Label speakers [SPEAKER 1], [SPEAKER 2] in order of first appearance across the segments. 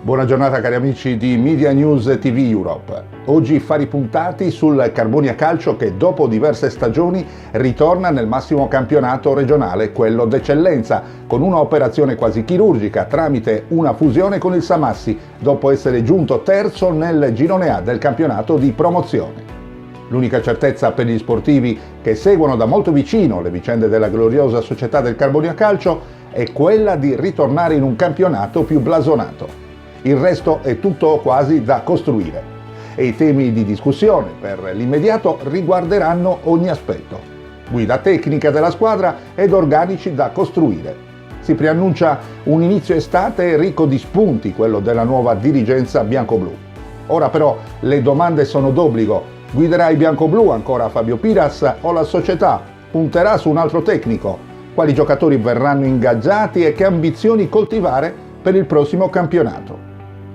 [SPEAKER 1] Buona giornata cari amici di Media News TV Europe. Oggi fari puntati sul Carbonia Calcio che dopo diverse stagioni ritorna nel massimo campionato regionale, quello d'eccellenza, con un'operazione quasi chirurgica tramite una fusione con il Samassi, dopo essere giunto terzo nel girone A del campionato di promozione. L'unica certezza per gli sportivi che seguono da molto vicino le vicende della gloriosa società del Carbonia Calcio è quella di ritornare in un campionato più blasonato. Il resto è tutto quasi da costruire e i temi di discussione per l'immediato riguarderanno ogni aspetto: guida tecnica della squadra ed organici da costruire. Si preannuncia un inizio estate ricco di spunti, quello della nuova dirigenza biancoblù. Ora però le domande sono d'obbligo: guiderà i biancoblù ancora Fabio Piras o la società punterà su un altro tecnico? Quali giocatori verranno ingaggiati e che ambizioni coltivare per il prossimo campionato?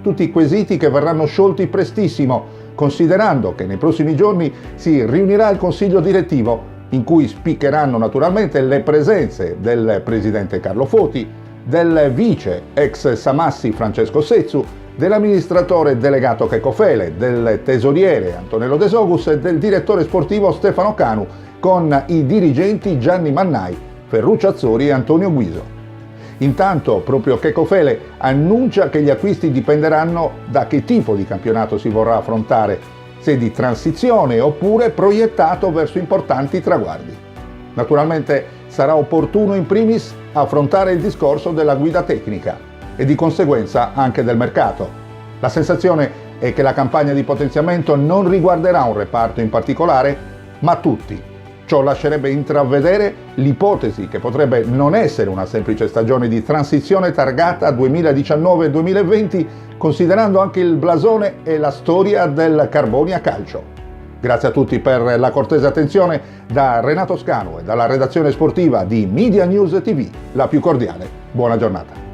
[SPEAKER 1] Tutti quesiti che verranno sciolti prestissimo, considerando che nei prossimi giorni si riunirà il consiglio direttivo, in cui spiccheranno naturalmente le presenze del presidente Carlo Foti, del vice ex Samassi Francesco Sezzu, dell'amministratore delegato Checco Fele, del tesoriere Antonello De Sogus e del direttore sportivo Stefano Canu, con i dirigenti Gianni Mannai, Ferruccio Azzori e Antonio Guiso. Intanto proprio Checco Fele annuncia che gli acquisti dipenderanno da che tipo di campionato si vorrà affrontare, se di transizione oppure proiettato verso importanti traguardi. Naturalmente sarà opportuno in primis affrontare il discorso della guida tecnica e di conseguenza anche del mercato. La sensazione è che la campagna di potenziamento non riguarderà un reparto in particolare, ma tutti. Ciò lascerebbe intravedere l'ipotesi che potrebbe non essere una semplice stagione di transizione targata 2019-2020, considerando anche il blasone e la storia del Carbonia Calcio. Grazie a tutti per la cortese attenzione. Da Renato Scanu e dalla redazione sportiva di Media News TV, la più cordiale buona giornata.